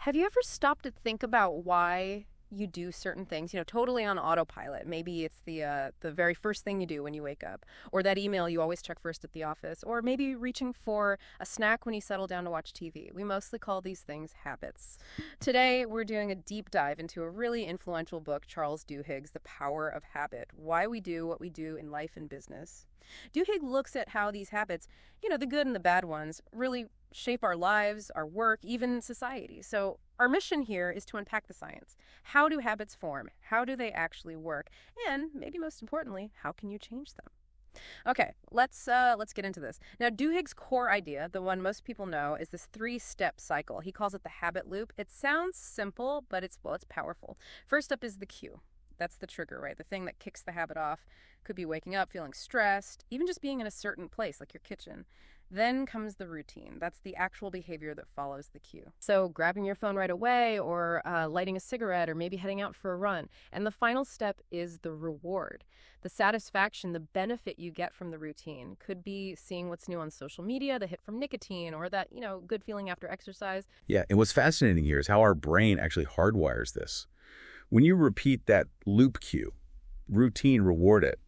Have you ever stopped to think about why you do certain things, totally on autopilot? Maybe it's the very first thing you do when you wake up, or that email you always check first at the office, or maybe reaching for a snack when you settle down to watch TV. We mostly call these things habits. Today, we're doing a deep dive into a really influential book, Charles Duhigg's The Power of Habit: Why We Do What We Do in Life and Business. Duhigg looks at how these habits, the good and the bad ones, really shape our lives, our work, even society. So our mission here is to unpack the science. How do habits form? How do they actually work? And maybe most importantly, how can you change them? Okay, let's get into this. Now, Duhigg's core idea, the one most people know, is this three-step cycle. He calls it the habit loop. It sounds simple, but it's powerful. First up is the cue. That's the trigger, right? The thing that kicks the habit off. Could be waking up, feeling stressed, even just being in a certain place, like your kitchen. Then comes the routine. That's the actual behavior that follows the cue. So grabbing your phone right away, or lighting a cigarette, or maybe heading out for a run. And the final step is the reward. The satisfaction, the benefit you get from the routine. Could be seeing what's new on social media, the hit from nicotine, or that, good feeling after exercise. Yeah, and what's fascinating here is how our brain actually hardwires this. When you repeat that loop cue, routine, reward it,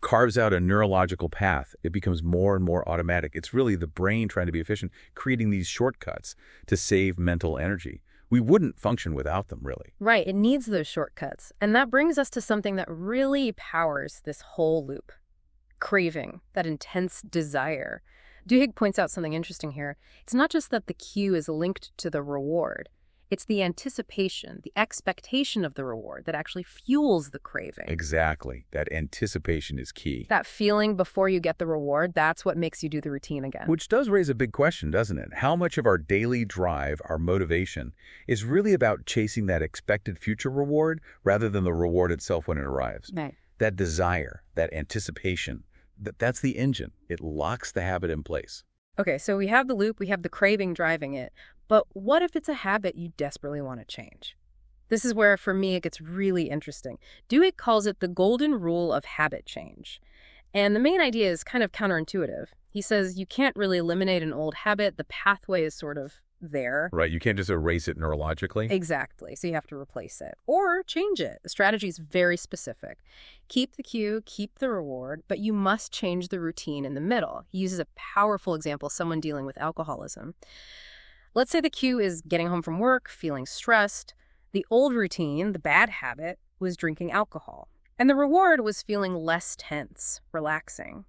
carves out a neurological path. It becomes more and more automatic. It's really the brain trying to be efficient, creating these shortcuts to save mental energy. We wouldn't function without them, really. Right, it needs those shortcuts. And that brings us to something that really powers this whole loop. Craving, that intense desire. Duhigg points out something interesting here. It's not just that the cue is linked to the reward. It's the anticipation, the expectation of the reward that actually fuels the craving. Exactly. That anticipation is key. That feeling before you get the reward, that's what makes you do the routine again. Which does raise a big question, doesn't it? How much of our daily drive, our motivation, is really about chasing that expected future reward rather than the reward itself when it arrives? Right. That desire, that anticipation, that's the engine. It locks the habit in place. Okay, so we have the loop, we have the craving driving it. But what if it's a habit you desperately want to change? This is where, for me, it gets really interesting. Duhigg calls it the golden rule of habit change. And the main idea is kind of counterintuitive. He says you can't really eliminate an old habit. The pathway is sort of there. Right, you can't just erase it neurologically. Exactly, so you have to replace it. Or change it. The strategy is very specific. Keep the cue, keep the reward, but you must change the routine in the middle. He uses a powerful example, someone dealing with alcoholism. Let's say the cue is getting home from work, feeling stressed. The old routine, the bad habit, was drinking alcohol. And the reward was feeling less tense, relaxing.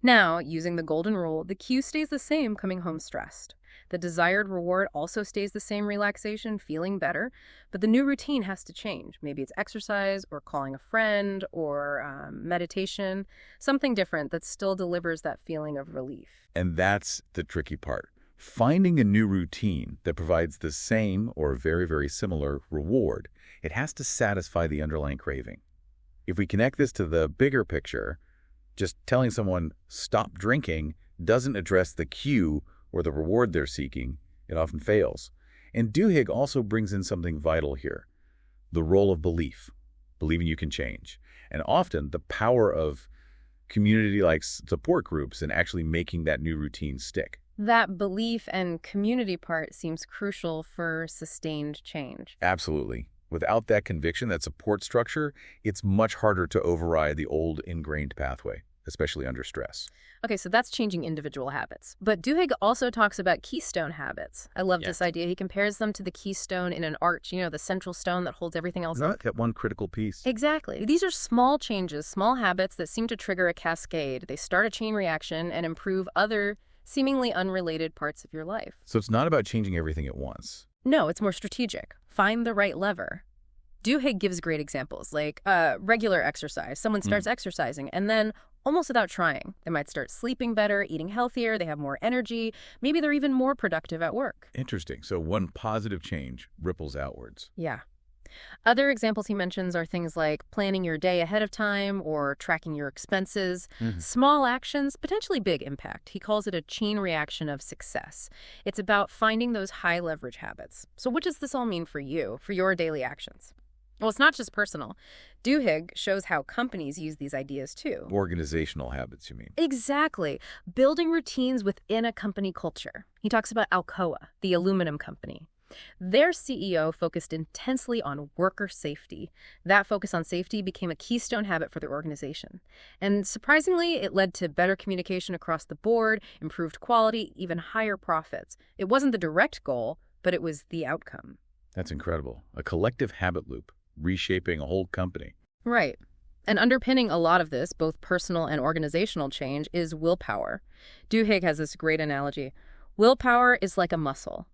Now, using the golden rule, the cue stays the same, coming home stressed. The desired reward also stays the same, relaxation, feeling better. But the new routine has to change. Maybe it's exercise, or calling a friend, or meditation. Something different that still delivers that feeling of relief. And that's the tricky part. Finding a new routine that provides the same or very, very similar reward, it has to satisfy the underlying craving. If we connect this to the bigger picture, just telling someone stop drinking doesn't address the cue or the reward they're seeking. It often fails. And Duhigg also brings in something vital here, the role of belief, believing you can change, and often the power of community-like support groups and actually making that new routine stick. That belief and community part seems crucial for sustained change. Absolutely. Without that conviction, that support structure, it's much harder to override the old ingrained pathway, especially under stress. Okay, so that's changing individual habits. But Duhigg also talks about keystone habits. I love this idea. He compares them to the keystone in an arch, the central stone that holds everything else up. That one critical piece. Exactly. These are small changes, small habits that seem to trigger a cascade. They start a chain reaction and improve other seemingly unrelated parts of your life. So it's not about changing everything at once. No, it's more strategic. Find the right lever. Duhigg gives great examples, like regular exercise. Someone starts exercising, and then, almost without trying, they might start sleeping better, eating healthier, they have more energy. Maybe they're even more productive at work. Interesting. So one positive change ripples outwards. Yeah. Other examples he mentions are things like planning your day ahead of time or tracking your expenses. Small actions, potentially big impact. He calls it a chain reaction of success. It's about finding those high leverage habits. So what does this all mean for you, for your daily actions? Well, it's not just personal. Duhigg shows how companies use these ideas too. Organizational habits, you mean? Exactly. Building routines within a company culture. He talks about Alcoa, the aluminum company. Their CEO focused intensely on worker safety. That focus on safety became a keystone habit for the organization. And surprisingly, it led to better communication across the board, improved quality, even higher profits. It wasn't the direct goal, but it was the outcome. That's incredible. A collective habit loop, reshaping a whole company. Right. And underpinning a lot of this, both personal and organizational change, is willpower. Duhigg has this great analogy. Willpower is like a muscle.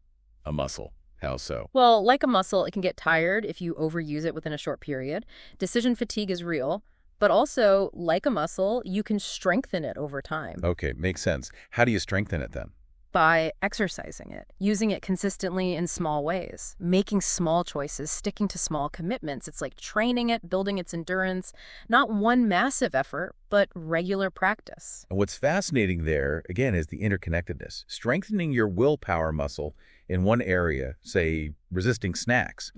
A muscle. How so? Well, like a muscle, it can get tired if you overuse it within a short period. Decision fatigue is real, but also, like a muscle, you can strengthen it over time. Okay, makes sense. How do you strengthen it then? By exercising it, using it consistently in small ways, making small choices, sticking to small commitments. It's like training it, building its endurance, not one massive effort, but regular practice. And what's fascinating there, again, is the interconnectedness. Strengthening your willpower muscle in one area, say resisting snacks,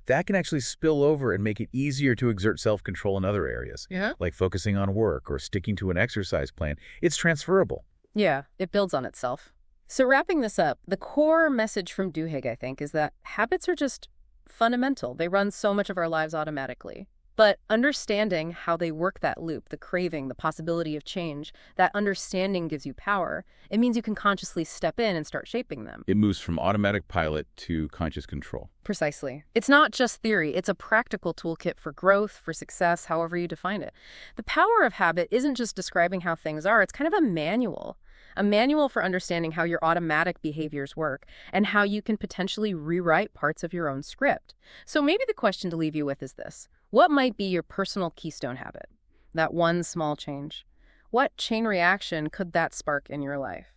that can actually spill over and make it easier to exert self-control in other areas, like focusing on work or sticking to an exercise plan. It's transferable. Yeah, it builds on itself. So wrapping this up, the core message from Duhigg, I think, is that habits are just fundamental. They run so much of our lives automatically. But understanding how they work that loop, the craving, the possibility of change, that understanding gives you power. It means you can consciously step in and start shaping them. It moves from automatic pilot to conscious control. Precisely. It's not just theory. It's a practical toolkit for growth, for success, however you define it. The power of habit isn't just describing how things are. It's kind of a manual for understanding how your automatic behaviors work and how you can potentially rewrite parts of your own script. So maybe the question to leave you with is this. What might be your personal keystone habit? That one small change. What chain reaction could that spark in your life?